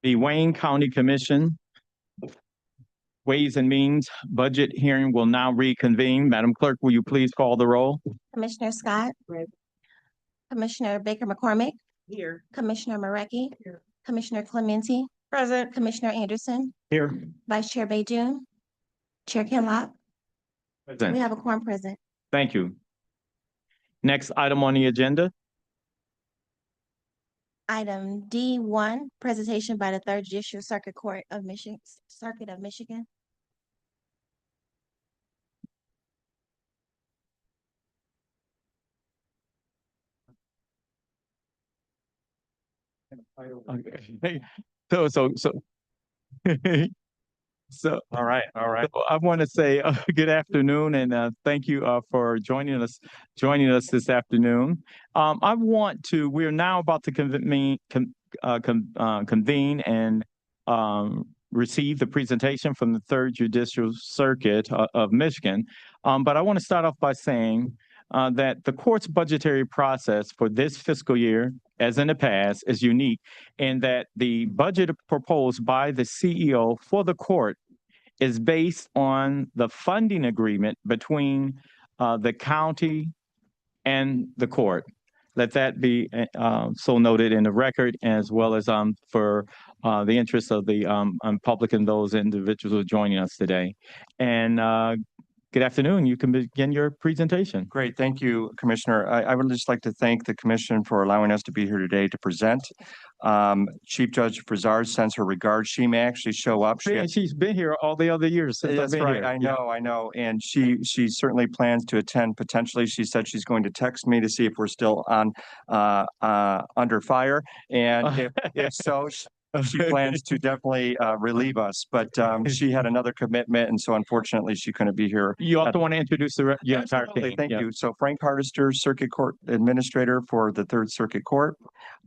The Wayne County Commission Ways and Means Budget Hearing will now reconvene. Madam Clerk, will you please call the roll? Commissioner Scott. Commissioner Baker McCormick. Here. Commissioner Marecki. Here. Commissioner Clementi. Present. Commissioner Anderson. Here. Vice Chair Bayjun. Chair Kinlock. We Present. have a quorum present. Thank you. Next item on the agenda. Item D1, presentation by the Third Judicial Circuit Court of Michigan, Circuit of Michigan. Okay. So. So All right. I want to say good afternoon and thank you for joining us this afternoon. We're now about to convene and receive the presentation from the Third Judicial Circuit of Michigan. But I want to start off by saying that the court's budgetary process for this fiscal year, as in the past, is unique in that the budget proposed by the CEO for the court is based on the funding agreement between the county and the court. Let that be so noted in the record, as well as for the interest of the public and those individuals who are joining us today. And good afternoon. You can begin your presentation. Great. Thank you, Commissioner. I would just like to thank the Commission for allowing us to be here today to present. Chief Judge Frazar sends her regards. She may actually show up. She's been here all the other years since I've been right. here. I know. And she certainly plans to attend potentially. She said she's going to text me to see if we're still on under fire. And if so, she plans to definitely relieve us, but she had another commitment, and so unfortunately she couldn't be here. You also want to introduce the entire team. Thank you. So Frank Hardister, Circuit Court Administrator for the Third Circuit Court.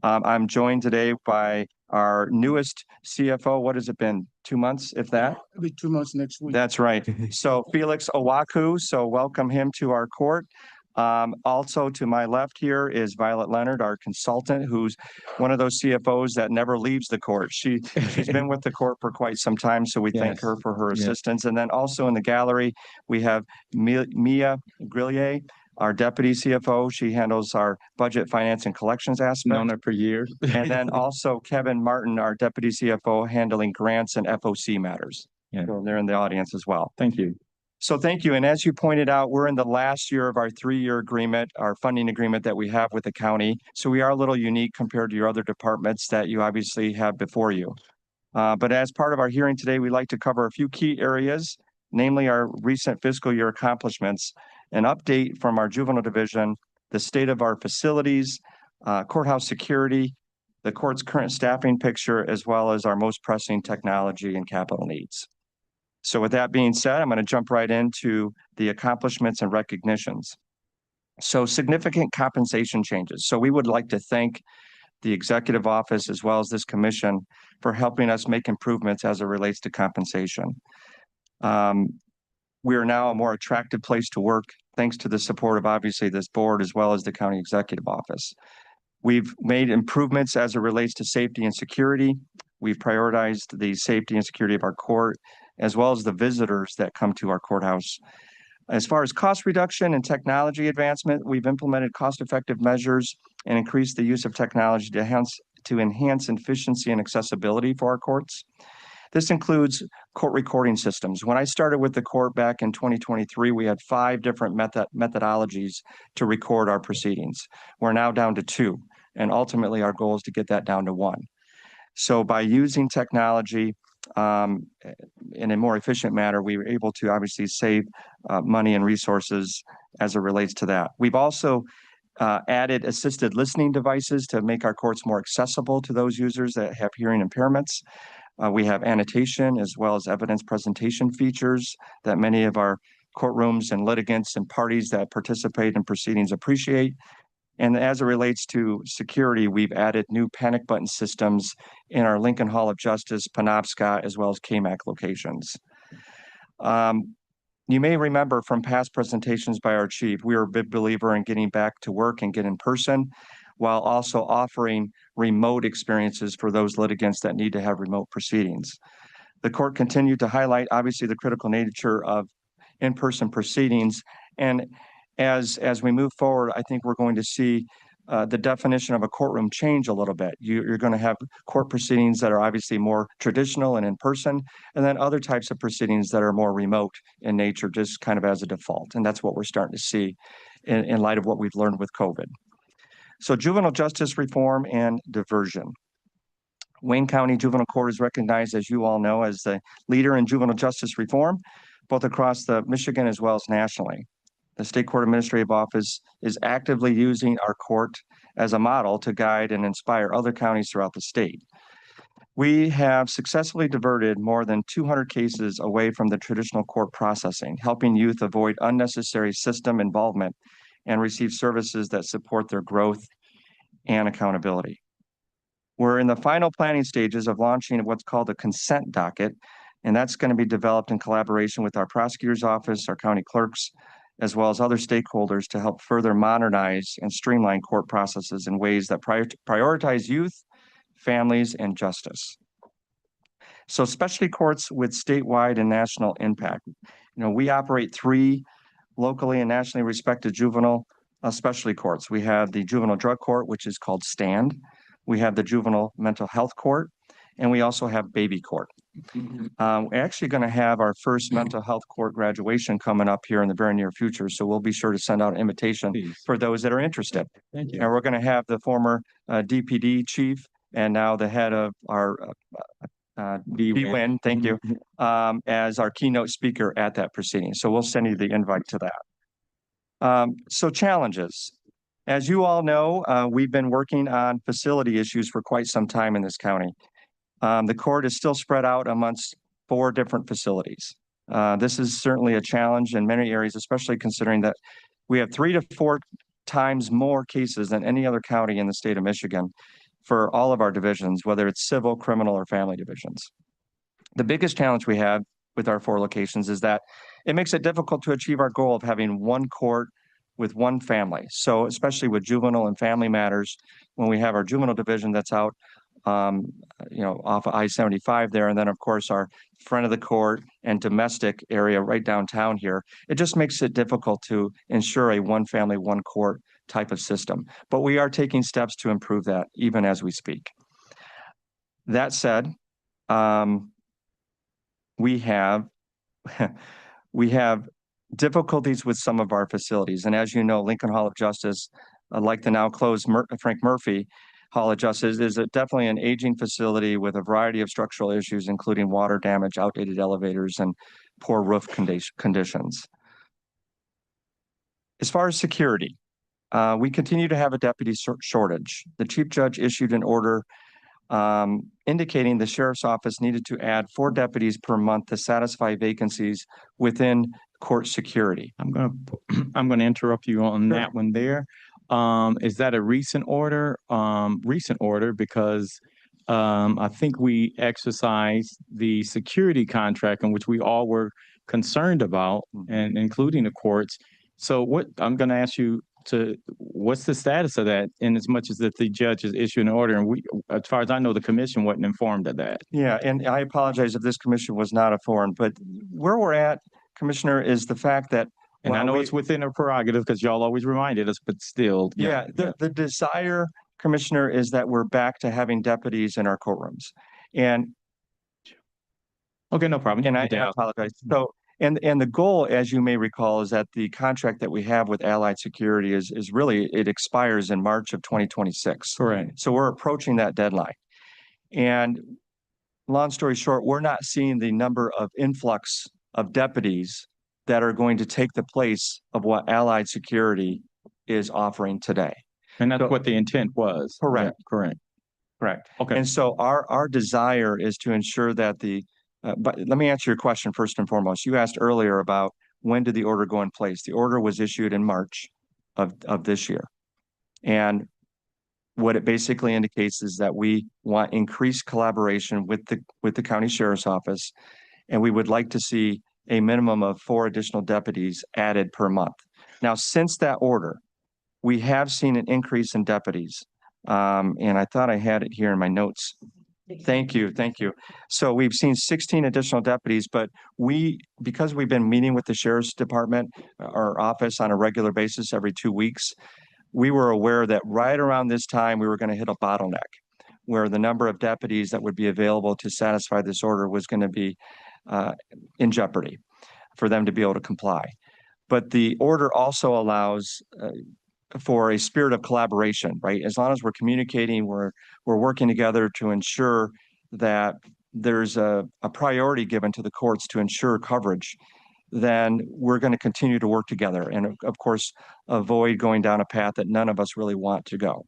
I'm joined today by our newest CFO. What has it been? 2 months, if that? It'll be 2 months next week. That's right. So Felix Owaku. So welcome him to our court. Also to my left here is Violet Leonard, our consultant, who's one of those CFOs that never leaves the court. She's been with the court for quite some time, so we thank her for her assistance. And then also in the gallery, we have Mia Grillier, our deputy CFO. She handles our budget, finance, and collections aspect. Known her for years. And then also Kevin Martin, our deputy CFO, handling grants and FOC matters. Yeah. So they're in the audience as well. Thank you. So thank you. And as you pointed out, we're in the last year of our 3-year agreement, our funding agreement that we have with the county. So we are a little unique compared to your other departments that you obviously have before you. But as part of our hearing today, we'd like to cover a few key areas, namely our recent fiscal year accomplishments, an update from our juvenile division, the state of our facilities, courthouse security, the court's current staffing picture, as well as our most pressing technology and capital needs. So with that being said, I'm going to jump right into the accomplishments and recognitions. So significant compensation changes. So we would like to thank the executive office as well as this commission for helping us make improvements as it relates to compensation. We are now a more attractive place to work, thanks to the support of obviously this board as well as the county executive office. We've made improvements as it relates to safety and security. We've prioritized the safety and security of our court, as well as the visitors that come to our courthouse. As far as cost reduction and technology advancement, we've implemented cost-effective measures and increased the use of technology to enhance efficiency and accessibility for our courts. This includes court recording systems. When I started with the court back in 2023, we had 5 different methodologies to record our proceedings. We're now down to 2, and ultimately our goal is to get that down to 1. So by using technology, in a more efficient manner, we were able to obviously save money and resources as it relates to that. We've also added assisted listening devices to make our courts more accessible to those users that have hearing impairments. We have annotation as well as evidence presentation features that many of our courtrooms and litigants and parties that participate in proceedings appreciate. And as it relates to security, we've added new panic button systems in our Lincoln Hall of Justice, Penobscot, as well as KMAC locations. You may remember from past presentations by our chief, we are a big believer in getting back to work and get in person. while also offering remote experiences for those litigants that need to have remote proceedings. The court continued to highlight, obviously, the critical nature of in-person proceedings. And as we move forward, I think we're going to see the definition of a courtroom change a little bit. You're going to have court proceedings that are obviously more traditional and in person, and then other types of proceedings that are more remote in nature, just kind of as a default. And that's what we're starting to see in light of what we've learned with COVID. So juvenile justice reform and diversion. Wayne County Juvenile Court is recognized, as you all know, as the leader in juvenile justice reform, both across the Michigan as well as nationally. The State Court Administrative Office is actively using our court as a model to guide and inspire other counties throughout the state. We have successfully diverted more than 200 cases away from the traditional court processing, helping youth avoid unnecessary system involvement and receive services that support their growth and accountability. We're in the final planning stages of launching what's called a consent docket, and that's going to be developed in collaboration with our prosecutor's office, our county clerks, as well as other stakeholders to help further modernize and streamline court processes in ways that prioritize youth, families, and justice. So specialty courts with statewide and national impact. We operate 3 locally and nationally respected juvenile specialty courts. We have the Juvenile Drug Court, which is called STAND. We have the Juvenile Mental Health Court, and we also have Baby Court. We're actually going to have our first mental health court graduation coming up here in the very near future, so we'll be sure to send out an invitation for those that are interested. Thank you. And we're going to have the former DPD chief and now the head of our BWIN, thank you, as our keynote speaker at that proceeding. So we'll send you the invite to that. So challenges. As you all know, we've been working on facility issues for quite some time in this county. The court is still spread out amongst 4 different facilities. This is certainly a challenge in many areas, especially considering that we have 3 to 4 times more cases than any other county in the state of Michigan for all of our divisions, whether it's civil, criminal, or family divisions. The biggest challenge we have with our 4 locations is that it makes it difficult to achieve our goal of having one court with one family. So especially with juvenile and family matters, when we have our juvenile division that's out off of I-75 there, and then of course our front of the court and domestic area right downtown here, it just makes it difficult to ensure a one family, one court type of system. But we are taking steps to improve that even as we speak. That said, we have difficulties with some of our facilities. And as you know, Lincoln Hall of Justice, like the now closed Frank Murphy Hall of Justice, is definitely an aging facility with a variety of structural issues, including water damage, outdated elevators, and poor roof conditions. As far as security, we continue to have a deputy shortage. The chief judge issued an order indicating the sheriff's office needed to add 4 deputies per month to satisfy vacancies within court security. I'm going to interrupt you on that one there. Is that a recent order? Recent order because I think we exercised the security contract in which we all were concerned about, and including the courts. So what I'm going to ask you what's the status of that, in as much as that the judge has issued an order, and we, as far as I know, the commission wasn't informed of that. Yeah, and I apologize if this commission was not informed, but where we're at, Commissioner, is the fact that, and I know it's within our prerogative because y'all always reminded us, but still. Yeah, the desire, Commissioner, is that we're back to having deputies in our courtrooms. And okay, no problem. And I apologize. So, and the goal, as you may recall, is that the contract that we have with Allied Security is really, it expires in March of 2026. Correct. So we're approaching that deadline. And long story short, we're not seeing the number of influx of deputies that are going to take the place of what Allied Security is offering today. And that's what the intent was. Correct. Yeah, correct. Correct. Okay. And so our desire is to ensure that but let me answer your question first and foremost. You asked earlier about when did the order go in place? The order was issued in March of this year. And what it basically indicates is that we want increased collaboration with the county sheriff's office, and we would like to see a minimum of 4 additional deputies added per month. Now, since that order, we have seen an increase in deputies. And I thought I had it here in my notes. Thank you, thank you. So we've seen 16 additional deputies, but because we've been meeting with the sheriff's department, our office on a regular basis every 2 weeks, we were aware that right around this time, we were going to hit a bottleneck where the number of deputies that would be available to satisfy this order was going to be in jeopardy for them to be able to comply. But the order also allows for a spirit of collaboration, right? As long as we're communicating, we're working together to ensure that there's a priority given to the courts to ensure coverage, then we're going to continue to work together and of course, avoid going down a path that none of us really want to go.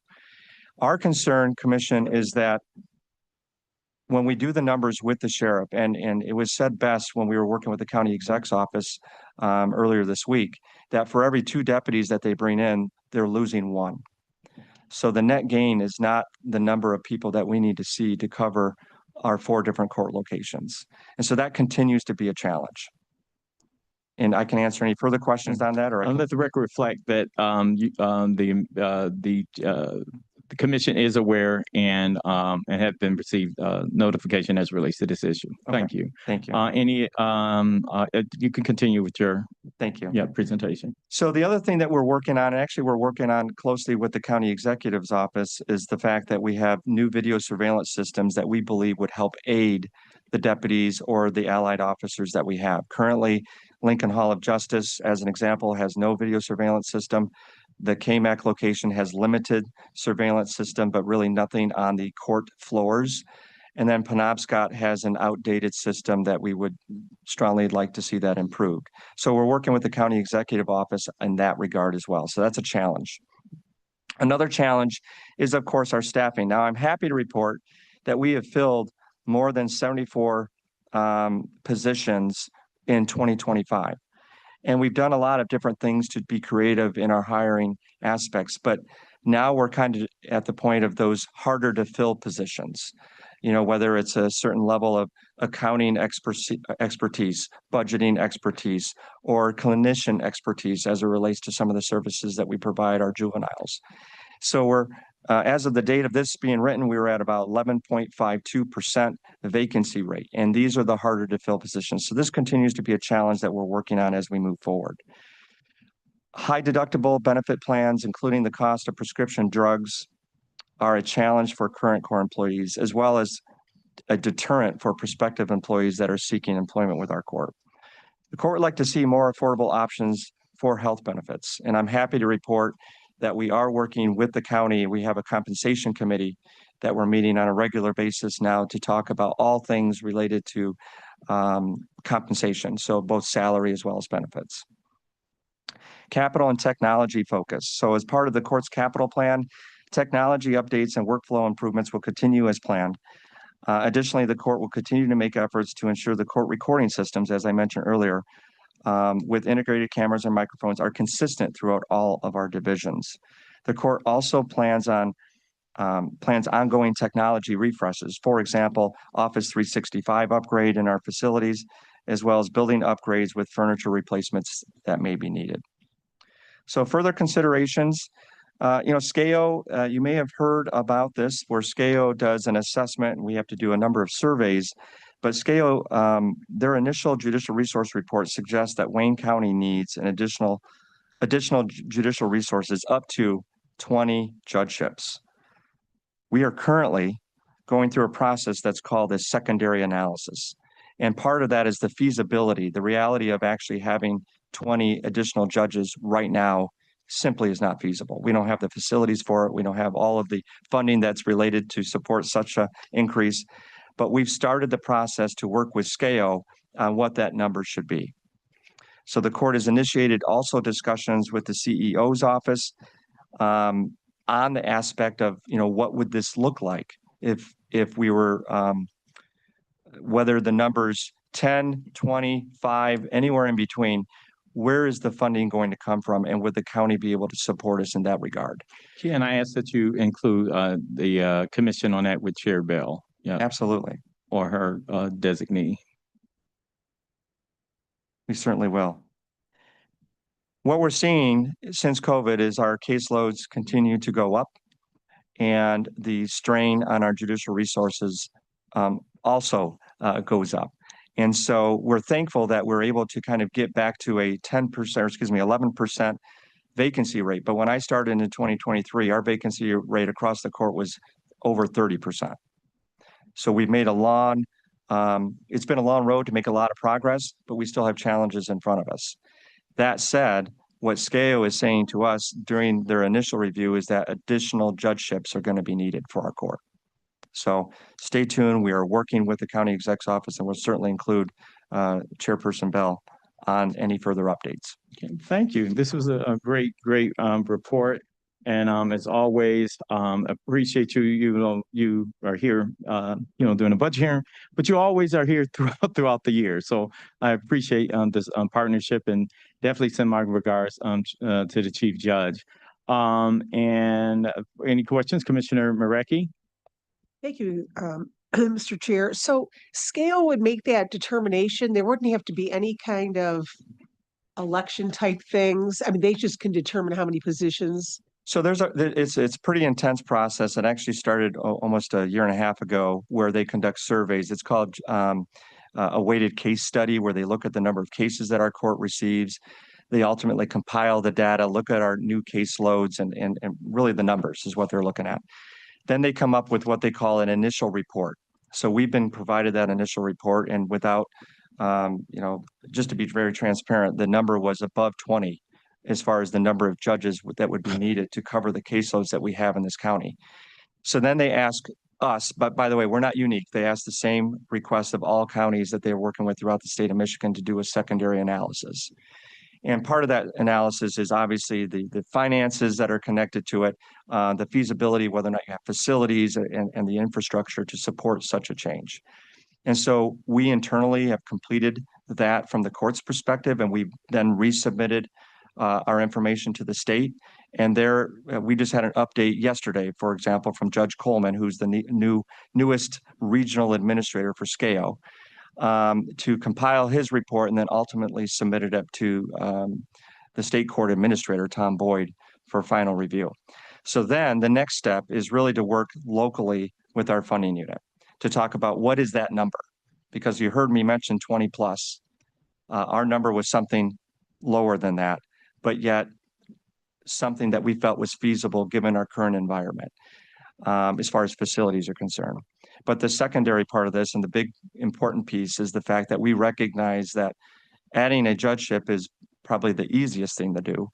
Our concern, Commission, is that when we do the numbers with the sheriff, and it was said best when we were working with the county exec's office earlier this week, that for every 2 deputies that they bring in, they're losing 1. So the net gain is not the number of people that we need to see to cover our 4 different court locations. And so that continues to be a challenge. And I can answer any further questions on that, or I can... Let the record reflect that the commission is aware and have been received notification as relates to this issue. Okay. Thank you. Thank you. You can continue with your Thank you. presentation. So the other thing that we're working on, and actually we're working on closely with the county executive's office, is the fact that we have new video surveillance systems that we believe would help aid the deputies or the allied officers that we have. Currently, Lincoln Hall of Justice, as an example, has no video surveillance system. The KMAC location has limited surveillance system, but really nothing on the court floors. And then Penobscot has an outdated system that we would strongly like to see that improved. So we're working with the county executive office in that regard as well. So that's a challenge. Another challenge is, of course, our staffing. Now, I'm happy to report that we have filled more than 74 positions in 2025. And we've done a lot of different things to be creative in our hiring aspects, but now we're kind of at the point of those harder to fill positions. You know, whether it's a certain level of accounting expertise, budgeting expertise, or clinician expertise as it relates to some of the services that we provide our juveniles. So we're, as of the date of this being written, we were at about 11.52% vacancy rate, and these are the harder to fill positions. So this continues to be a challenge that we're working on as we move forward. High deductible benefit plans, including the cost of prescription drugs, are a challenge for current core employees, as well as a deterrent for prospective employees that are seeking employment with our court. The court would like to see more affordable options for health benefits, and I'm happy to report that we are working with the county. We have a compensation committee that we're meeting on a regular basis now to talk about all things related to compensation, so both salary as well as benefits. Capital and technology focus. So as part of the court's capital plan, technology updates and workflow improvements will continue as planned. Additionally, the court will continue to make efforts to ensure the court recording systems, as I mentioned earlier, with integrated cameras and microphones, are consistent throughout all of our divisions. The court also plans ongoing technology refreshes. For example, Office 365 upgrade in our facilities, as well as building upgrades with furniture replacements that may be needed. So further considerations, SCAO, you may have heard about this, where SCAO does an assessment, and we have to do a number of surveys. But SCAO, their initial judicial resource report suggests that Wayne County needs an additional judicial resources up to 20 judgeships. We are currently going through a process that's called a secondary analysis. And part of that is the feasibility, the reality of actually having 20 additional judges right now simply is not feasible. We don't have the facilities for it. We don't have all of the funding that's related to support such an increase. But we've started the process to work with SCAO on what that number should be. So the court has initiated also discussions with the CEO's office on the aspect of, what would this look like if we were, whether the numbers 10, 20, 5, anywhere in between, where is the funding going to come from, and would the county be able to support us in that regard? And I ask that you include the commission on that with Chair Bell. Yeah, Absolutely. or her designee. We certainly will. What we're seeing since COVID is our caseloads continue to go up, and the strain on our judicial resources also goes up. And so we're thankful that we're able to kind of get back to a 10%, or excuse me, 11% vacancy rate. But when I started in 2023, our vacancy rate across the court was over 30%. So we've made it's been a long road to make a lot of progress, but we still have challenges in front of us. That said, what SCAO is saying to us during their initial review is that additional judgeships are going to be needed for our court. So stay tuned. We are working with the county exec's office, and we'll certainly include Chairperson Bell on any further updates. Okay, thank you. This was a great report. And as always, appreciate you. You are here, doing a budget hearing, but you always are here throughout the year. So I appreciate this partnership, and definitely send my regards to the Chief Judge. And any questions, Commissioner Marecki? Thank you, Mr. Chair. So SCAO would make that determination. There wouldn't have to be any kind of election type things. I mean, they just can determine how many positions. So it's a pretty intense process. It actually started almost a year and a half ago, where they conduct surveys. It's called a weighted case study, where they look at the number of cases that our court receives. They ultimately compile the data, look at our new caseloads, and really the numbers is what they're looking at. Then they come up with what they call an initial report. So we've been provided that initial report, and without, just to be very transparent, the number was above 20 as far as the number of judges that would be needed to cover the caseloads that we have in this county. So then they ask us, but by the way, we're not unique. They ask the same request of all counties that they're working with throughout the state of Michigan to do a secondary analysis. And part of that analysis is obviously the finances that are connected to it, the feasibility, whether or not you have facilities and the infrastructure to support such a change. And so we internally have completed that from the court's perspective, and we've then resubmitted our information to the state. And we just had an update yesterday, for example, from Judge Coleman, who's the newest regional administrator for SCAO, to compile his report and then ultimately submitted it to the state court administrator, Tom Boyd, for final review. So then the next step is really to work locally with our funding unit to talk about what is that number, because you heard me mention 20 plus. Our number was something lower than that, but yet something that we felt was feasible given our current environment as far as facilities are concerned. But the secondary part of this, and the big important piece, is the fact that we recognize that adding a judgeship is probably the easiest thing to do,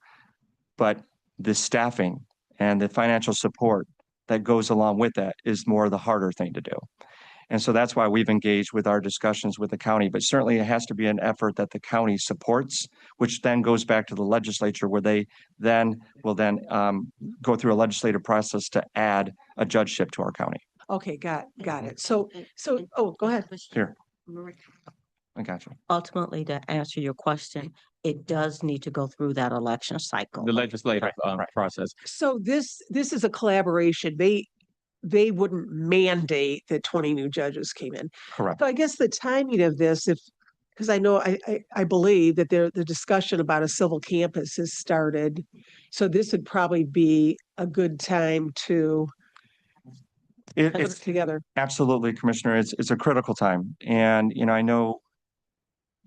but the staffing and the financial support that goes along with that is more the harder thing to do. And so that's why we've engaged with our discussions with the county, but certainly it has to be an effort that the county supports, which then goes back to the legislature, where they then will go through a legislative process to add a judgeship to our county. Okay, got it. So, oh, go ahead. Here, I got you. Ultimately, to answer your question, it does need to go through that election cycle. The legislative process. So this is a collaboration. They wouldn't mandate that 20 new judges came in. Correct. So I guess the timing of this, because I know I believe that the discussion about a civil campus has started. So this would probably be a good time to put it together. Absolutely, Commissioner. It's a critical time. And, I know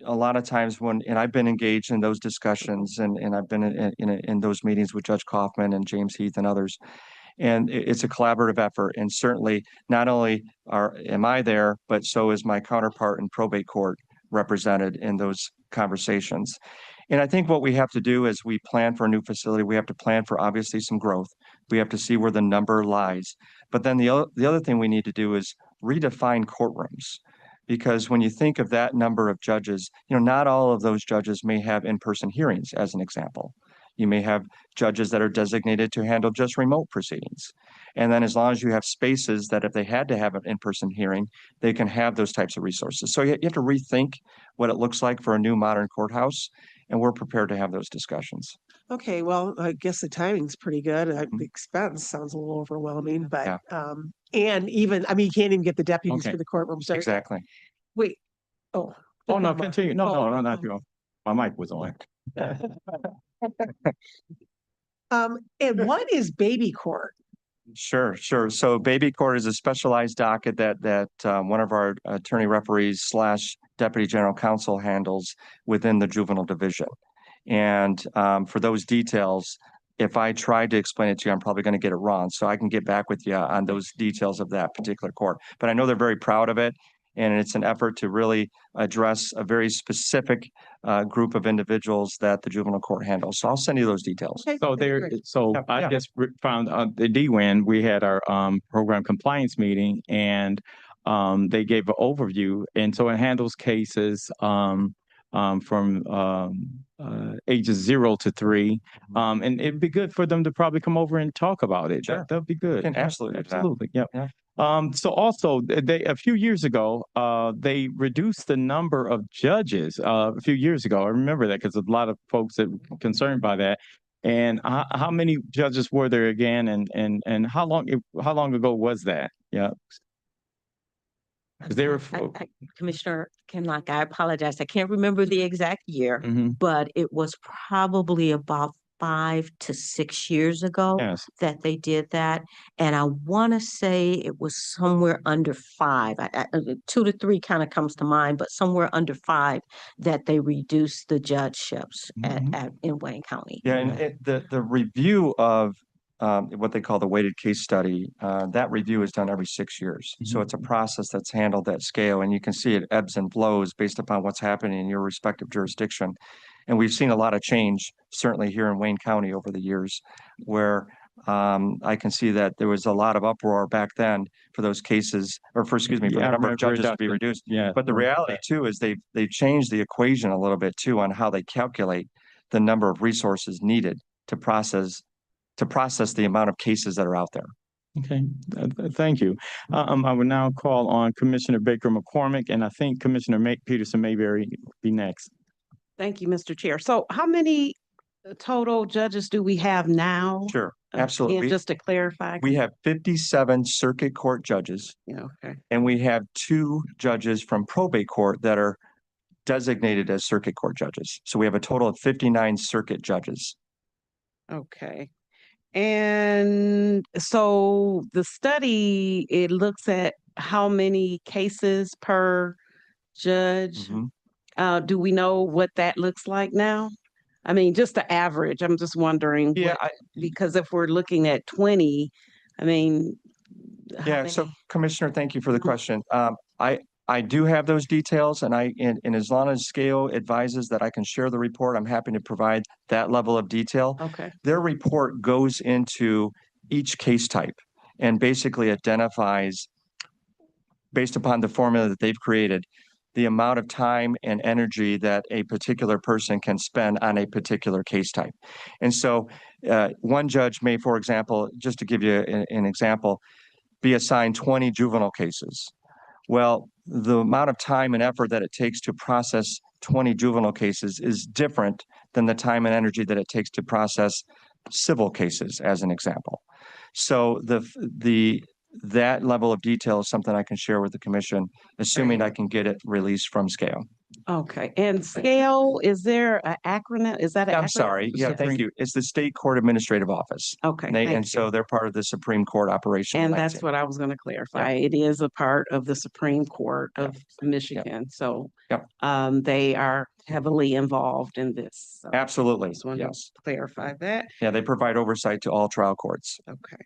a lot of times and I've been engaged in those discussions, and I've been in those meetings with Judge Kaufman and James Heath and others. And it's a collaborative effort. And certainly not only am I there, but so is my counterpart in probate court represented in those conversations. And I think what we have to do as we plan for a new facility, we have to plan for obviously some growth. We have to see where the number lies. But then the other thing we need to do is redefine courtrooms. Because when you think of that number of judges, not all of those judges may have in-person hearings, as an example. You may have judges that are designated to handle just remote proceedings. And then as long as you have spaces that if they had to have an in-person hearing, they can have those types of resources. So you have to rethink what it looks like for a new modern courthouse, and we're prepared to have those discussions. Okay, well, I guess the timing's pretty good. The expense sounds a little overwhelming, but Yeah. And even, you can't even get the deputies Okay. for the courtroom. So Exactly. wait, oh. Oh, no, continue. No, Oh, not you. My mic was on. And what is baby court? Sure, sure. So baby court is a specialized docket that one of our attorney referees slash deputy general counsel handles within the juvenile division. And for those details, if I tried to explain it to you, I'm probably going to get it wrong. So I can get back with you on those details of that particular court. But I know they're very proud of it. And it's an effort to really address a very specific group of individuals that the juvenile court handles. So I'll send you those details. Okay, So that'd there, great. so Yeah, I yeah. just found the DWIN, we had our program compliance meeting and they gave an overview. And so it handles cases from ages 0 to 3. And it'd be good for them to probably come over and talk about it. Sure. That'd be good. can Yeah, absolutely do that. absolutely. Yep. Yeah. So also a few years ago, they reduced the number of judges, a few years ago. I remember that because a lot of folks that were concerned by that. And how many judges were there again? And how long ago was that? Yeah. Is there Commissioner Kinlock, I apologize. I can't remember the exact year, Mhm. but it was probably about 5 to 6 years ago Yes. that they did that. And I want to say it was somewhere under 5. 2 to 3 kind of comes to mind, but somewhere under 5 that they reduced the judgeships Mhm. in Wayne County. Yeah, and the review of what they call the weighted case study, that review is done every 6 years. So it's a process that's handled at scale, and you can see it ebbs and flows based upon what's happening in your respective jurisdiction. And we've seen a lot of change, certainly here in Wayne County over the years, where I can see that there was a lot of uproar back then for those cases, or for, excuse me, for Yeah, the I number of remember judges to be reduction. reduced. Yeah. But the reality too is they've changed the equation a little bit too on how they calculate the number of resources needed to process the amount of cases that are out there. Okay, thank you. I will now call on Commissioner Baker McCormick, and I think Commissioner Peterson Mayberry be next. Thank you, Mr. Chair. So how many total judges do we have now? Sure, Again, absolutely. just to clarify. We have 57 circuit court judges, Yeah, okay. and we have 2 judges from probate court that are designated as circuit court judges. So we have a total of 59 circuit judges. Okay. And so the study, it looks at how many cases per judge. Mhm. Do we know what that looks like now? I mean, just the average. I'm just wondering. Yeah, Because if we're looking at 20, I mean. how yeah. So many- Commissioner, thank you for the Mhm. question. I do have those details, and and as long as Scale advises that I can share the report, I'm happy to provide that level of detail. Okay, Their report goes into each case type and basically identifies, based upon the formula that they've created, the amount of time and energy that a particular person can spend on a particular case type. And so one judge may, for example, just to give you an example, be assigned 20 juvenile cases. Well, the amount of time and effort that it takes to process 20 juvenile cases is different than the time and energy that it takes to process civil cases, as an example. So that level of detail is something I can share with the commission, assuming I can get it released from Scale. okay. And scale, is there an acronym? Is that an I'm acronym? sorry. Yeah, thank you. It's the State Court Administrative Office. Okay, And thank so you. they're part of the Supreme Court operation. And that's what I was going to clarify. It is a part of the Supreme Court of Michigan. So Yep. they are heavily involved in this. So Absolutely. just wanted to Yes. clarify that. Yeah, they provide oversight to all trial courts. Okay.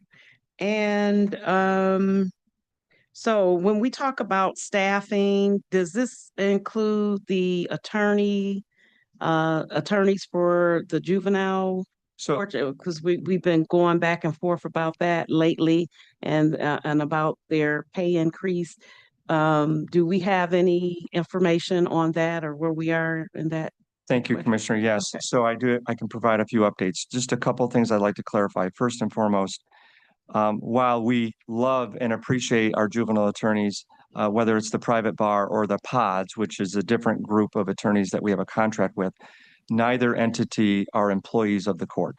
And so when we talk about staffing, does this include the attorneys for the juvenile So court? Because we've been going back and forth about that lately and about their pay increase. Do we have any information on that or where we are in that? thank you, Wait. Commissioner. Yes, Okay. so I can provide a few updates. Just a couple of things I'd like to clarify. First and foremost, while we love and appreciate our juvenile attorneys, whether it's the private bar or the pods, which is a different group of attorneys that we have a contract with, neither entity are employees of the court.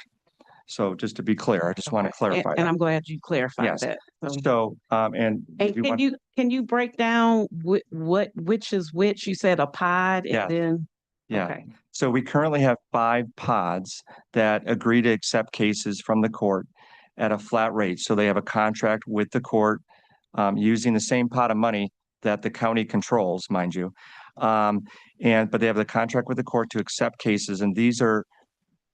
So just to be clear, I just want to Okay. clarify And that. I'm glad you clarified Yes. that. So- So, and And if you want, can you break down which is which? You said a pod Yeah. and then, Yeah. Okay. So we currently have 5 pods that agree to accept cases from the court at a flat rate. So they have a contract with the court, using the same pot of money that the county controls, mind you. But they have the contract with the court to accept cases, and these are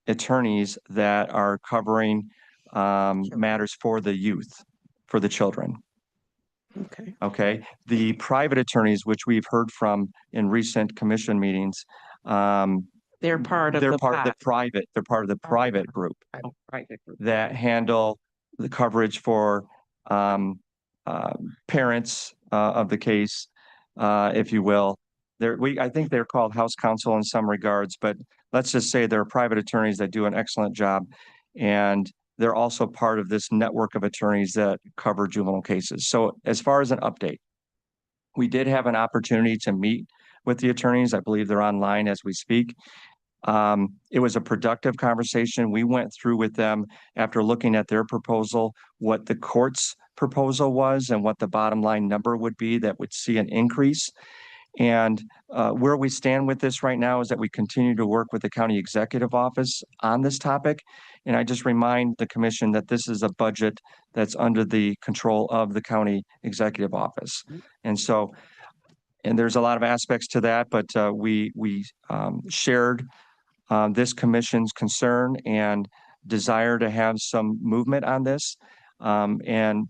attorneys that are covering matters for the youth, for the children. Okay. Okay, the private attorneys, which we've heard from in recent commission meetings, They're part of they're the part of the pot. private, they're part of the private group Oh, private group. that handle the coverage for parents of the case, if you will. I think they're called house counsel in some regards, but let's just say they're private attorneys that do an excellent job. And they're also part of this network of attorneys that cover juvenile cases. So as far as an update, we did have an opportunity to meet with the attorneys. I believe they're online as we speak. It was a productive conversation. We went through with them after looking at their proposal, what the court's proposal was and what the bottom line number would be that would see an increase. And where we stand with this right now is that we continue to work with the county executive office on this topic. And I just remind the commission that this is a budget that's under the control of the county executive office. And so, and there's a lot of aspects to that, but we shared this commission's concern and desire to have some movement on this. And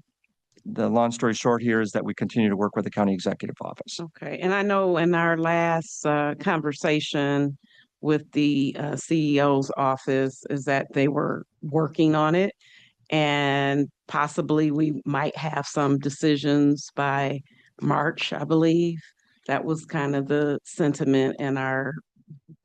the long story short here is that we continue to work with the county executive office. Okay, and I know in our last conversation with the CEO's office is that they were working on it, and possibly we might have some decisions by March, I believe. That was kind of the sentiment in our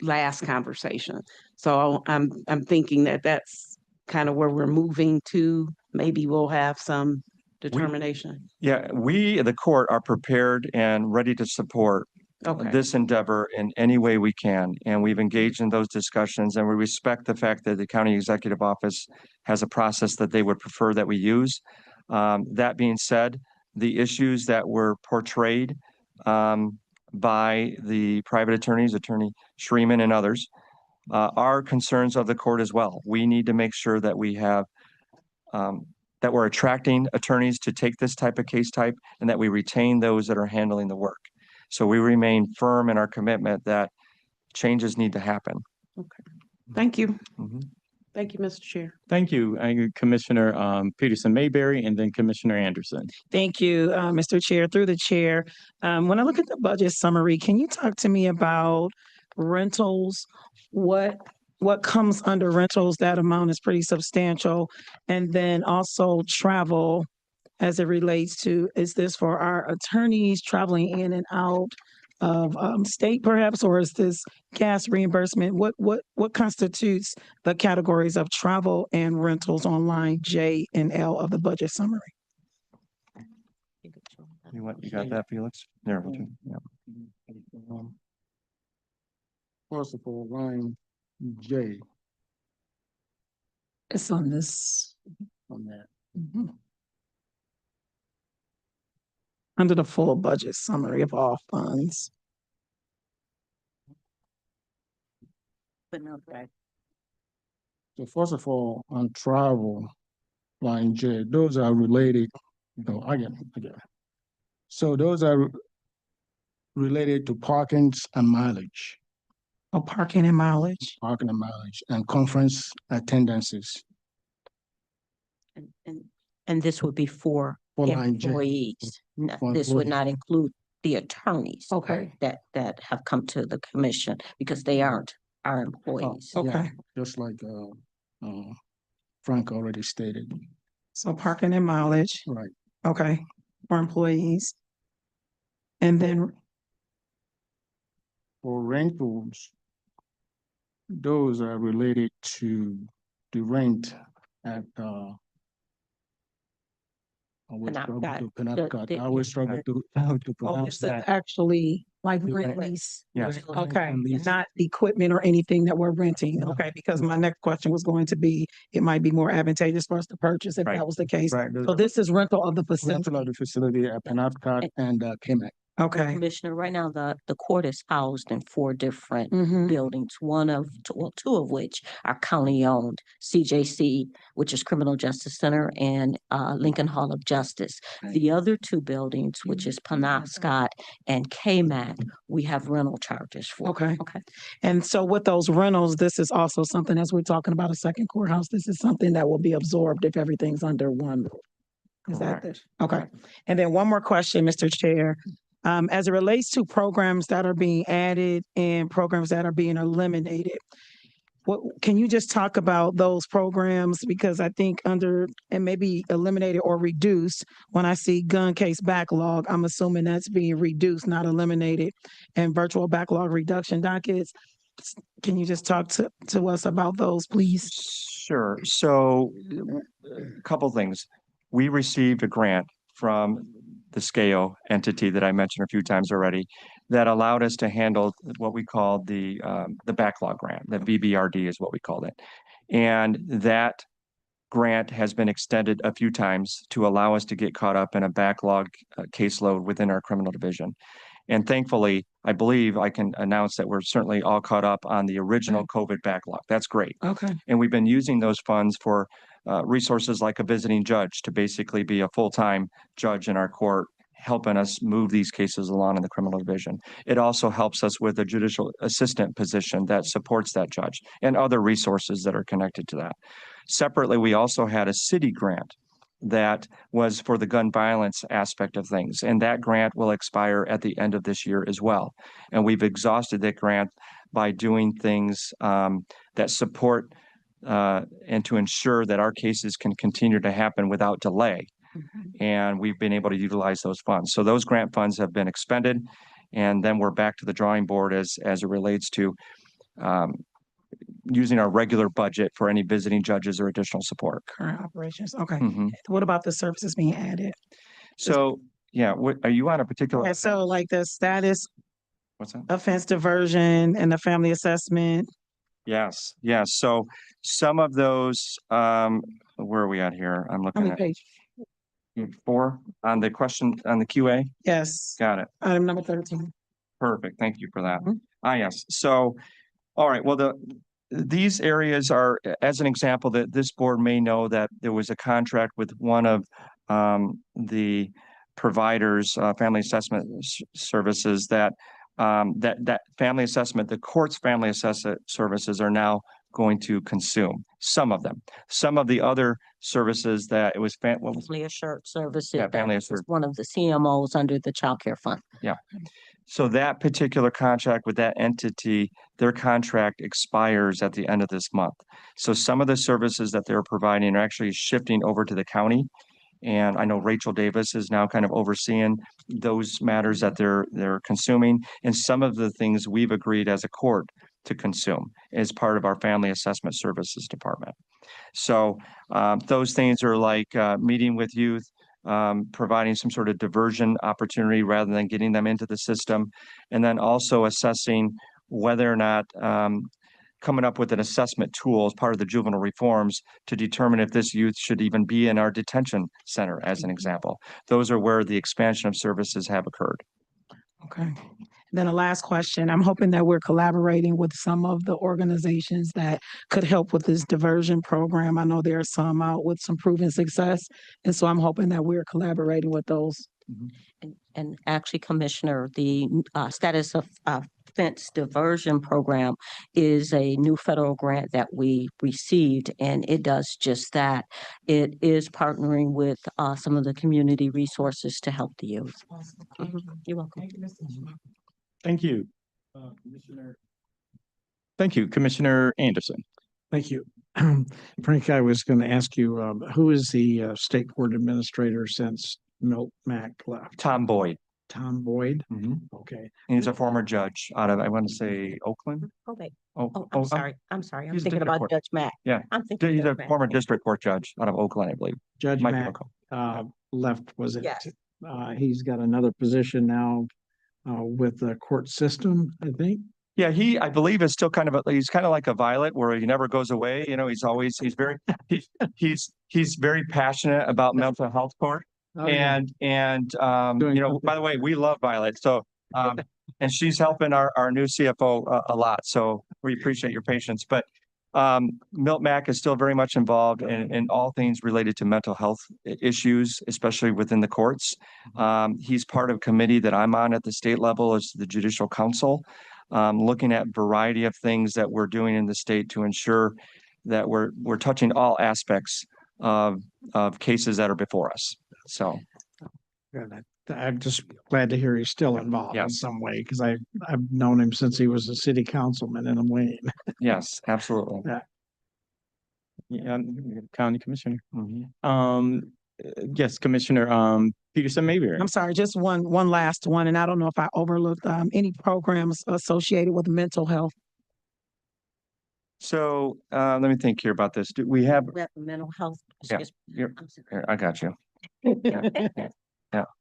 last conversation. So I'm thinking that that's kind of where we're moving to. Maybe we'll have some determination. Yeah, we, the court, are prepared and ready to support Okay. this endeavor in any way we can. And we've engaged in those discussions, and we respect the fact that the county executive office has a process that they would prefer that we use. That being said, the issues that were portrayed by the private attorneys, Attorney Schreeman and others, are concerns of the court as well. We need to make sure that we have that we're attracting attorneys to take this type of case type, and that we retain those that are handling the work. So we remain firm in our commitment that changes need to happen. Okay. Thank you. Mhm. Thank you, Mr. Chair. Thank you, Commissioner Peterson Mayberry, and then Commissioner Anderson. Thank you, Mr. Chair, through the chair. When I look at the budget summary, can you talk to me about rentals? What comes under rentals? That amount is pretty substantial. And then also travel as it relates to, is this for our attorneys traveling in and out of state perhaps, or is this gas reimbursement? What constitutes the categories of travel and rentals on line J and L of the budget summary? You got that, Felix? There. Yeah. First of all, line J It's on this. on that. Mhm. Under the full budget summary of all funds. But no, right. So first of all, on travel, line J, those are related, I get it. So those are related to parkings and mileage, Parking and mileage. and conference attendances And this would be for for line J. employees. No, For this would employees. not include the attorneys. Okay. That have come to the commission because they aren't our employees. Yeah, Okay, just like Frank already stated, so parking and mileage, right? okay, for employees. And then, For rentals, those are related to the rent at I always struggle Penobscot. to Penobscot. the- I always struggle to oh, pronounce this is that. actually like The rent rent. lease. Yes. Okay, And lease. not equipment or anything that we're renting, No. okay, because my next question was going to be, it might be more advantageous for us to purchase if Right. that was the case. Right, So this is rental of the rental of facility. the facility at Penobscot and Kmart. Okay. Commissioner, right now, the court is housed in 4 different Mm-hmm. buildings, two of which are county-owned, CJC, which is Criminal Justice Center, and Lincoln Hall of Justice. The other 2 buildings, which is Penobscot and KMAC, we have rental charges for. Okay. Okay. And so with those rentals, this is also something, as we're talking about a second courthouse, this is something that will be absorbed if everything's under one roof. Is that Correct. okay? And then one more question, Mr. Chair. As it relates to programs that are being added and programs that are being eliminated, what, can you just talk about those programs? Because I think under, and maybe eliminated or reduced, when I see gun case backlog, I'm assuming that's being reduced, not eliminated, and virtual backlog reduction dockets. Can you just talk to us about those, please? Sure. So a couple things. We received a grant from the SCAO entity that I mentioned a few times already that allowed us to handle what we call the backlog grant. The BBRD is what we called it. And that grant has been extended a few times to allow us to get caught up in a backlog caseload within our criminal division. And thankfully, I believe I can announce that we're certainly all caught up on the original COVID backlog. That's great. Okay. And we've been using those funds for resources like a visiting judge to basically be a full-time judge in our court, helping us move these cases along in the criminal division. It also helps us with a judicial assistant position that supports that judge and other resources that are connected to that. Separately, we also had a city grant that was for the gun violence aspect of things. And that grant will expire at the end of this year as well. And we've exhausted that grant by doing things that support and to ensure that our cases can continue to happen without delay. And we've been able to utilize those funds. So those grant funds have been expended. And then we're back to the drawing board as it relates to using our regular budget for any visiting judges or additional support. Current operations. Okay. Mhm. What about the services being added? So, yeah, what, are you on a particular? And so like the status What's that? offense diversion and the family assessment. Yes, yes. So some of those, where are we at here? I'm How looking many at pages? 4 on the question on the QA. Yes. Got it. Item number 13. Perfect. Thank you for that. Mhm. Yes. So, all right. Well, these areas are, as an example, that this board may know that there was a contract with one of the providers, family assessment services that family assessment, the court's family assessment services are now going to consume some of them. Some of the other services that it was, what was Family Assured Services. Yeah, Family that is Assured. one of the CMOs under the Child Care Fund. So that particular contract with that entity, their contract expires at the end of this month. So some of the services that they're providing are actually shifting over to the county. And I know Rachel Davis is now kind of overseeing those matters that they're consuming. And some of the things we've agreed as a court to consume as part of our Family Assessment Services Department. So those things are like meeting with youth, providing some sort of diversion opportunity rather than getting them into the system. And then also assessing whether or not coming up with an assessment tool as part of the juvenile reforms to determine if this youth should even be in our detention center, as an example. Those are where the expansion of services have occurred. Okay. Then the last question, I'm hoping that we're collaborating with some of the organizations that could help with this diversion program. I know there are some out with some proven success. And so I'm hoping that we're collaborating with those. And actually, Commissioner, the status of offense diversion program is a new federal grant that we received, and it does just that. It is partnering with some of the community resources to help the youth. You're welcome. Thank you. Thank you, Commissioner Anderson. Thank you. Frank, I was going to ask you, who is the state court administrator since Milt Mack left? Tom Boyd. Tom Boyd? Mhm. Okay. He's a former judge out of, I want to say, Oakland. Probate. Oh, Oh, I'm sorry. I'm he's thinking district about court. Judge Mack. Yeah. I'm thinking. He's Judge a Mack. former district court judge out of Oakland, I believe. Judge Might be Mack local. left, was it? Yes. He's got another position now with the court system, I think. Yeah, I believe is still he's kind of like a violet where he never goes away. You know, he's very passionate about mental health court. Doing you know, by the way, we love Violet. So, and she's helping our new CFO a lot. So we appreciate your patience. But Milt Mack is still very much involved in all things related to mental health issues, especially within the courts. He's part of a committee that I'm on at the state level as the Judicial Council, looking at variety of things that we're doing in the state to ensure that we're touching all aspects of cases that are before us. So, Good. I'm just glad to hear he's still involved in Yes. some way, because I've known him since he was a city councilman in Wayne. yes, absolutely. Yeah, County Commissioner. Yes, Commissioner, Peterson Mayberry. I'm sorry, just one last one, and I don't know if I overlooked, any programs associated with mental health. So let me think here about this. Do we have, We have mental health. Yeah, excuse me, you're- I'm sorry. here, I got you.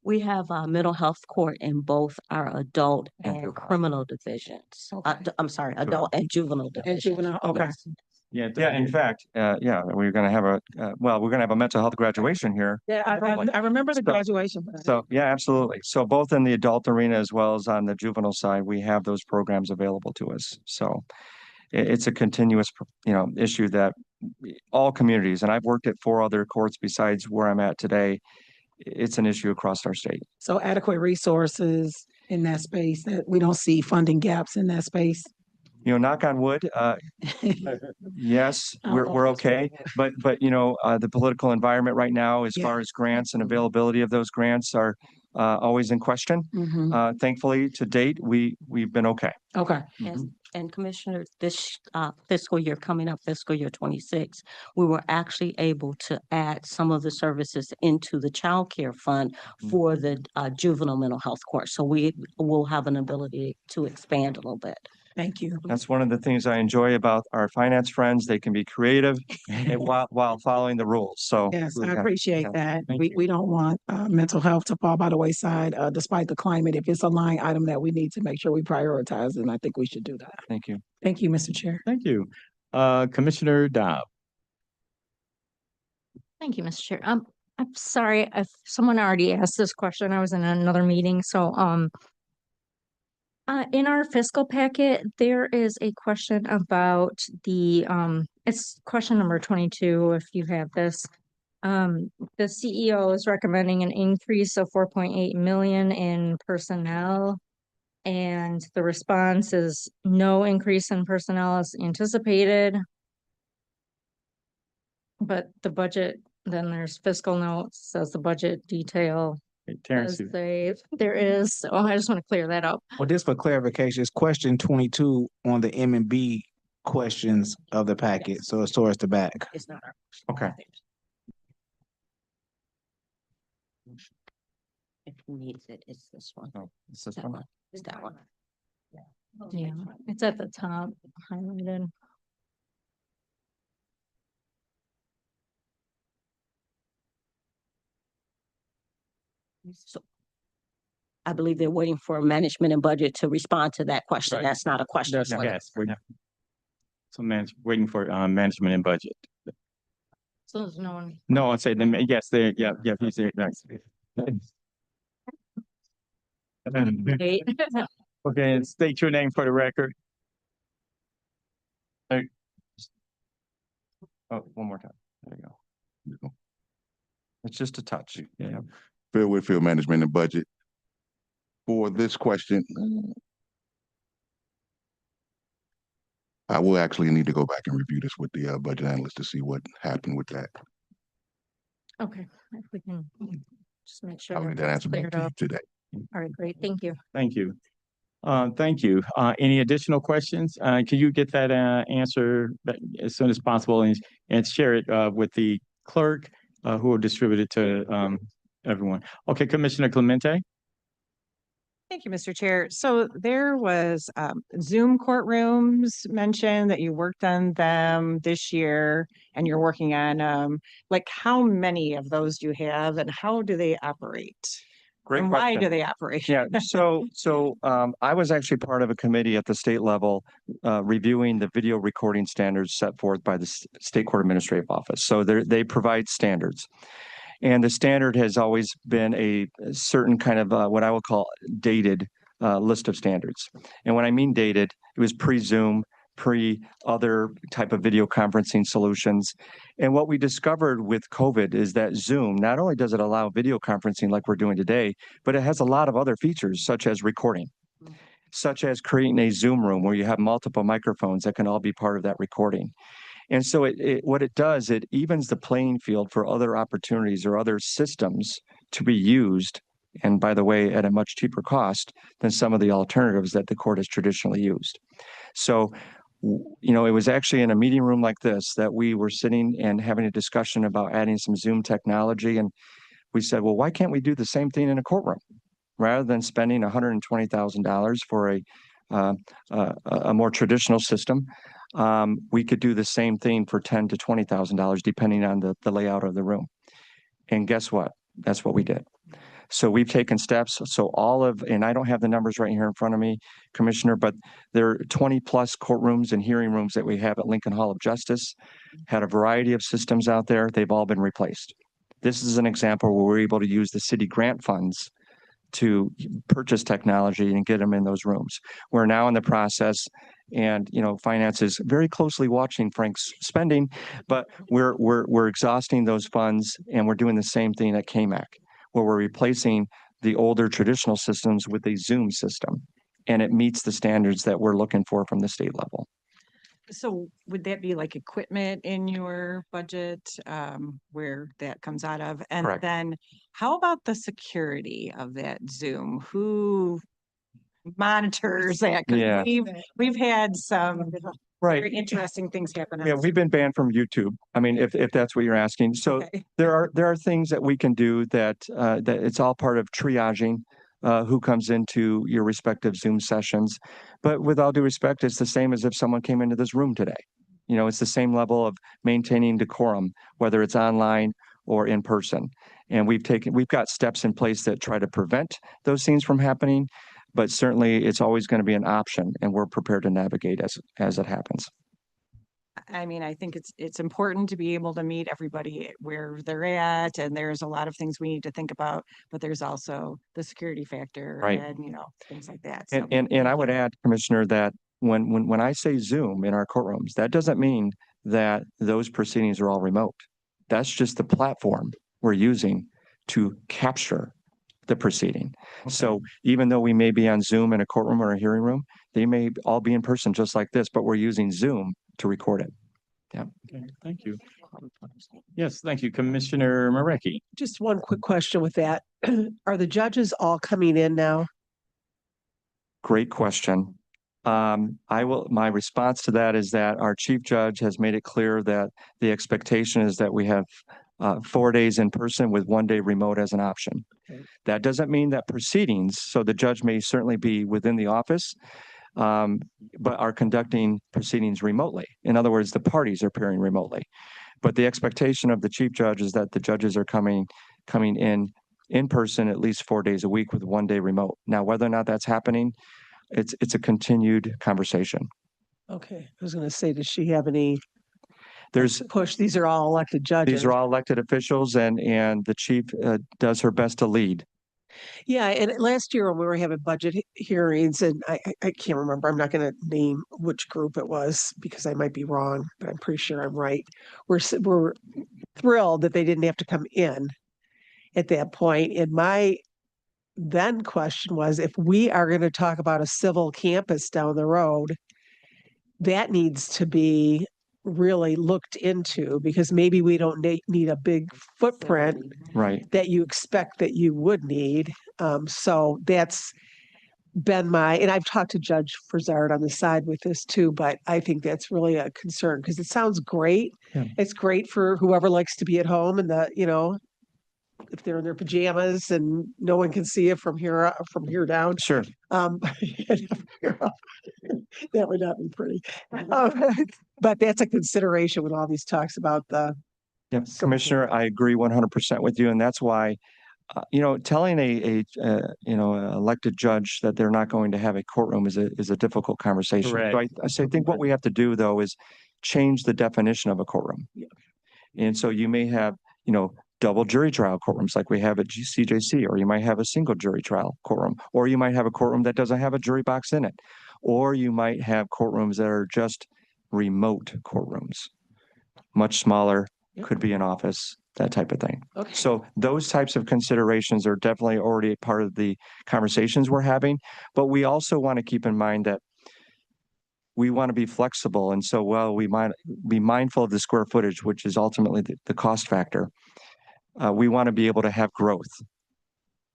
We have a mental health court in both our adult and criminal divisions. I'm sorry, adult and juvenile divisions. juvenile, okay. Yes. Yeah. Yeah, in fact, we're going to have we're going to have a mental health graduation here. Yeah, I remember the So- graduation. but I- So, yeah, absolutely. So both in the adult arena as well as on the juvenile side, we have those programs available to us. So it's a continuous, issue that all communities, and I've worked at 4 other courts besides where I'm at today. It's an issue across our state. So adequate resources in that space, that we don't see funding gaps in that space. You know, knock on wood, yes, we're okay. But, the political environment right now, as Yeah. far as grants and availability of those grants are always in question. Mhm. Thankfully, to date, we've been okay. Okay, And Commissioner, this fiscal year, coming up fiscal year 26, we were actually able to add some of the services into the child care fund for the juvenile mental health court. So we will have an ability to expand a little bit. thank you. That's one of the things I enjoy about our finance friends. They can be creative and while following the rules. So. Yes, I yeah, appreciate yeah. that. Thank We don't want mental health to fall by the wayside, despite the climate. If it's a line item that we need to make sure we prioritize, then I think we should do that. Thank you. Thank you, Mr. Chair. Thank you. Commissioner Dobb. Thank you, Mr. Chair. I'm sorry if someone already asked this question. I was in another meeting, so, in our fiscal packet, there is a question about the, it's question number 22, if you have this. The CEO is recommending an increase of 4.8 million in personnel. And the response is no increase in personnel is anticipated. But the budget, then there's fiscal notes, says the budget detail. Terrence. There is, so I just want to clear that up. Well, just for clarification, it's question 22 on the M&B questions of the packet, so it's towards the back. It's not our. Okay. If he needs it, it's this one. Oh, it's this That one. one. It's that one. Yeah, it's at the top highlighted. So I believe they're waiting for management and budget to respond to that question. Right. That's not a question. That's, for them. yes. So waiting for management and budget. So there's no one. No, I said, yes, there, yeah, he's there. Nice. Wait. Okay, and state your name for the record. Oh, one more time. There you go. It's just a touch. Yeah. Phil Whitfield, Management and Budget. For this question, I will actually need to go back and review this with the budget analyst to see what happened with that. Okay, if we can just make sure. I'll need that that's answer back cleared to you up. today. All right, great, thank you. Thank you. Thank you. Any additional questions? Can you get that answer as soon as possible and share it with the clerk who will distribute it to everyone? Okay, Commissioner Clemente. Thank you, Mr. Chair. So there was Zoom courtrooms mentioned that you worked on them this year and you're working on like how many of those do you have and how do they operate? Great And question. why do they operate? Yeah, so I was actually part of a committee at the state level reviewing the video recording standards set forth by the State Court Administrative Office. So they provide standards. And the standard has always been a certain kind of what I will call dated list of standards. And when I mean dated, it was pre-Zoom, pre-other type of video conferencing solutions. And what we discovered with COVID is that Zoom, not only does it allow video conferencing like we're doing today, but it has a lot of other features such as recording, such as creating a Zoom room where you have multiple microphones that can all be part of that recording. And so what it does, it evens the playing field for other opportunities or other systems to be used, and by the way, at a much cheaper cost than some of the alternatives that the court has traditionally used. So, you know, it was actually in a meeting room like this that we were sitting and having a discussion about adding some Zoom technology. And we said, well, why can't we do the same thing in a courtroom? Rather than spending $120,000 for a more traditional system, we could do the same thing for $10,000 to $20,000, depending on the layout of the room. And guess what? That's what we did. So we've taken steps. So and I don't have the numbers right here in front of me, Commissioner, but there are 20 plus courtrooms and hearing rooms that we have at Lincoln Hall of Justice, had a variety of systems out there. They've all been replaced. This is an example where we're able to use the city grant funds to purchase technology and get them in those rooms. We're now in the process, and you know, finance is very closely watching Frank's spending, but we're exhausting those funds, and we're doing the same thing at KMAC, where we're replacing the older traditional systems with a Zoom system, and it meets the standards that we're looking for from the state level. So would that be like equipment in your budget, where that comes out of? And Correct. then how about the security of that Zoom? Who monitors that? 'Cause Yeah. we've had some Right. very interesting things happen. on Yeah, Zoom. we've been banned from YouTube. I mean, if that's what you're asking. So Okay. there are things that we can do that it's all part of triaging who comes into your respective Zoom sessions. But with all due respect, it's the same as if someone came into this room today. You know, it's the same level of maintaining decorum, whether it's online or in person. And we've got steps in place that try to prevent those things from happening. But certainly it's always going to be an option, and we're prepared to navigate as it happens. I mean, I think it's important to be able to meet everybody where they're at, and there's a lot of things we need to think about, but there's also the security factor Right. and, you know, things like that. So And I would add, Commissioner, that when I say Zoom in our courtrooms, that doesn't mean that those proceedings are all remote. That's just the platform we're using to capture the proceeding. So even though we may be on Zoom in a courtroom or a hearing room, they may all be in person just like this, but we're using Zoom to record it. Yeah. Okay, thank you. Yes, thank you, Commissioner Marecki. Just one quick question with that. Are the judges all coming in now? Great question. My response to that is that our chief judge has made it clear that the expectation is that we have 4 days in person with 1 day remote as an option. Okay. That doesn't mean that proceedings, so the judge may certainly be within the office, but are conducting proceedings remotely. In other words, the parties are appearing remotely. But the expectation of the chief judge is that the judges are coming in person at least 4 days a week with 1 day remote. Now, whether or not that's happening, it's a continued conversation. Okay, I was gonna say, does she have any There's push? These are all elected judges. These are all elected officials, and the chief does her best to lead. Yeah, and last year when we were having budget hearings, and I can't remember, I'm not gonna name which group it was because I might be wrong, but I'm pretty sure I'm right. We're thrilled that they didn't have to come in at that point. And my then question was, if we are gonna talk about a civil campus down the road, that needs to be really looked into, because maybe we don't need a big footprint Right. that you expect that you would need. So that's been and I've talked to Judge Frizard on the side with this too, but I think that's really a concern because it sounds great. Yeah. It's great for whoever likes to be at home and if they're in their pajamas and no one can see it from here down. Sure. That would not be pretty. But that's a consideration when all these talks about the. Yep. Commissioner, I agree 100% with you, and that's why, telling a elected judge that they're not going to have a courtroom is a difficult conversation. Correct. So I think what we have to do though is change the definition of a courtroom. Yeah. And so you may have, double jury trial courtrooms like we have at CJC, or you might have a single jury trial courtroom, or you might have a courtroom that doesn't have a jury box in it, or you might have courtrooms that are just remote courtrooms, much smaller, could be an office, that type of thing. Okay. So those types of considerations are definitely already part of the conversations we're having, but we also want to keep in mind that we want to be flexible. And so while we might be mindful of the square footage, which is ultimately the cost factor, we want to be able to have growth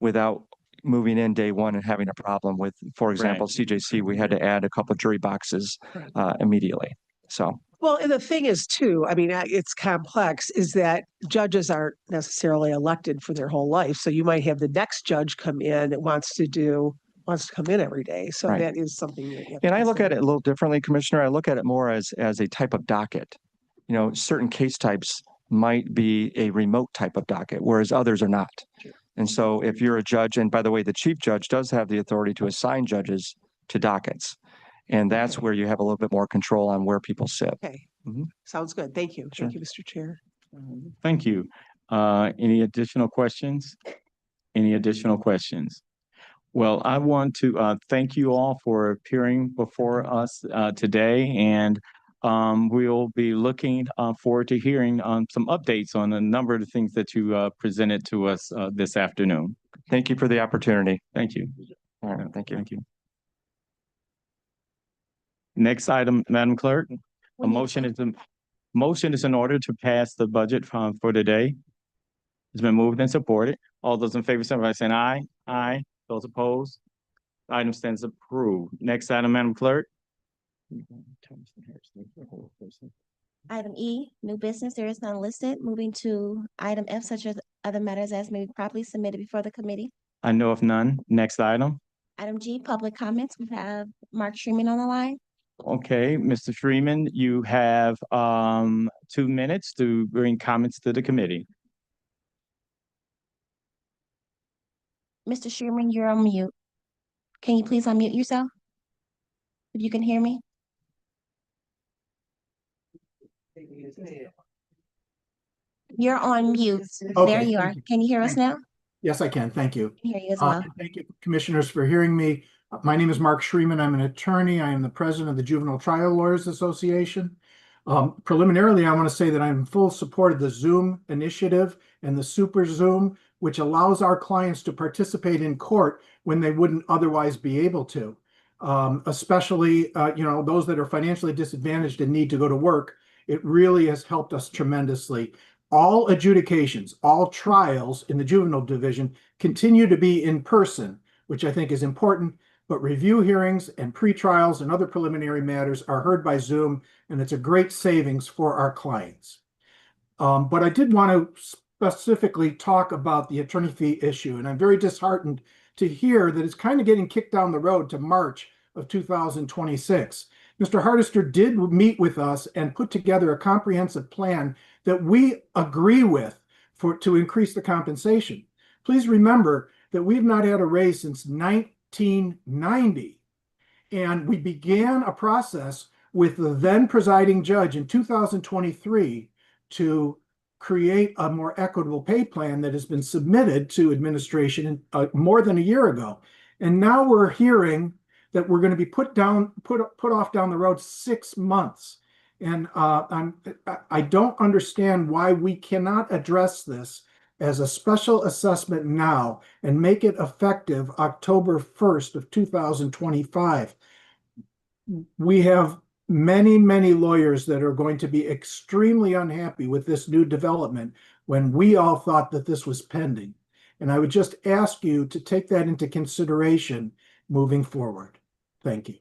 without moving in day one and having a problem with, for example, CJC, we had to add a couple of jury boxes immediately. So. Well, and the thing is too, I mean, it's complex, is that judges aren't necessarily elected for their whole life. So you might have the next judge come in that wants to come in every day. So Right. that is something that you have And to I look at consider. it a little differently, Commissioner. I look at it more as a type of docket. You know, certain case types might be a remote type of docket, whereas others are not. And so if you're a judge, and by the way, the chief judge does have the authority to assign judges to dockets. And that's where you have a little bit more control on where people sit. Okay, Mhm. sounds good. Thank you. Sure. Thank you, Mr. Chair. Thank you. Any additional questions? Any additional questions? Well, I want to thank you all for appearing before us today, and we'll be looking forward to hearing some updates on a number of the things that you presented to us this afternoon. Thank you for the opportunity. Thank you. All right, thank you. Thank you. Next item, Madam Clerk, a motion is in order to pass the budget for today. It's been moved and supported. All those in favor, signify by saying aye. Aye. Those opposed? Item stands approved. Next item, Madam Clerk. Item E, new business, there is none listed. Moving to item F, such as other matters as may be properly submitted before the committee. I know of none. Next item. Item G, public comments. We have Mark Freeman on the line. Okay, Mr. Freeman, you have 2 minutes to bring comments to the committee. Mr. Sherman, you're on mute. Can you please unmute yourself? If you can hear me? You're on mute. There Okay, you are. thank you. Can you hear us now? Yes, I can. Thank you. Can hear you as well. Thank you, commissioners, for hearing me. My name is Mark Schreeman. I'm an attorney. I am the president of the Juvenile Trial Lawyers Association. Preliminarily, I want to say that I'm in full support of the Zoom initiative and the Super Zoom, which allows our clients to participate in court when they wouldn't otherwise be able to. Especially, those that are financially disadvantaged and need to go to work. It really has helped us tremendously. All adjudications, all trials in the juvenile division continue to be in person, which I think is important, but review hearings and pretrials and other preliminary matters are heard by Zoom, and it's a great savings for our clients. But I did want to specifically talk about the attorney fee issue, and I'm very disheartened to hear that it's kind of getting kicked down the road to March of 2026. Mr. Hardister did meet with us and put together a comprehensive plan that we agree with to increase the compensation. Please remember that we've not had a raise since 1990. And we began a process with the then presiding judge in 2023 to create a more equitable pay plan that has been submitted to administration more than a year ago. And now we're hearing that we're going to be put off down the road 6 months. And I don't understand why we cannot address this as a special assessment now and make it effective October 1st of 2025. We have many, many lawyers that are going to be extremely unhappy with this new development when we all thought that this was pending. And I would just ask you to take that into consideration moving forward. Thank you.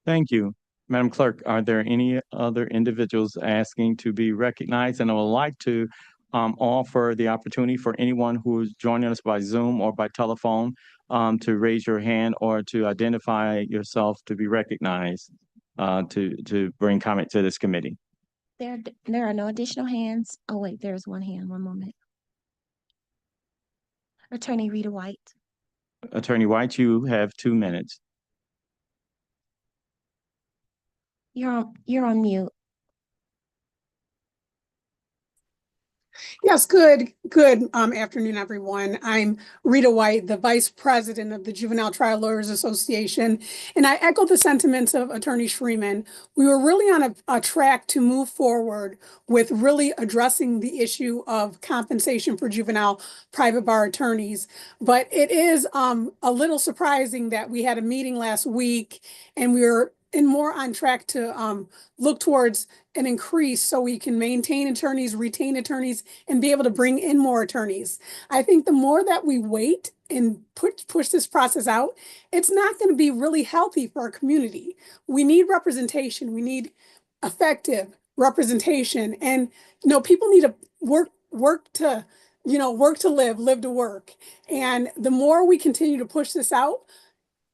Thank you. Madam Clerk, are there any other individuals asking to be recognized? And I would like to offer the opportunity for anyone who is joining us by Zoom or by telephone to raise your hand or to identify yourself to be recognized to bring comment to this committee. There are no additional hands. Oh, wait, there's one hand. One moment. Attorney Rita White. Attorney White, you have 2 minutes. You're on mute. Yes, good afternoon, everyone. I'm Rita White, the Vice President of the Juvenile Trial Lawyers Association, and I echo the sentiments of Attorney Freeman. We were really on a track to move forward with really addressing the issue of compensation for juvenile private bar attorneys. But it is a little surprising that we had a meeting last week and we were more on track to look towards an increase so we can maintain attorneys, retain attorneys, and be able to bring in more attorneys. I think the more that we wait and push this process out, it's not going to be really healthy for our community. We need representation. We need effective representation, and people need to work to work to live to work. And the more we continue to push this out,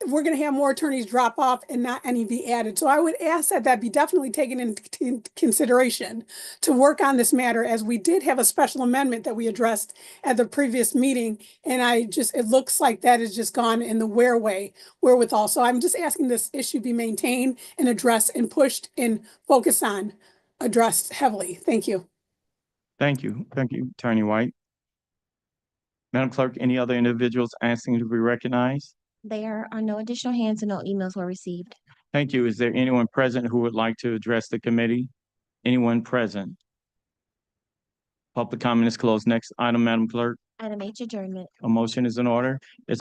we're going to have more attorneys drop off and not any be added. So I would ask that that be definitely taken into consideration to work on this matter, as we did have a special amendment that we addressed at the previous meeting. And it looks like that has just gone in the wherewithal. So I'm just asking this issue be maintained and addressed and pushed and focused on, addressed heavily. Thank you. Thank you. Thank you, Attorney White. Madam Clerk, any other individuals asking to be recognized? There are no additional hands and no emails were received. Thank you. Is there anyone present who would like to address the committee? Anyone present? Public comment is closed. Next item, Madam Clerk. Item H, adjournment. A motion is in order.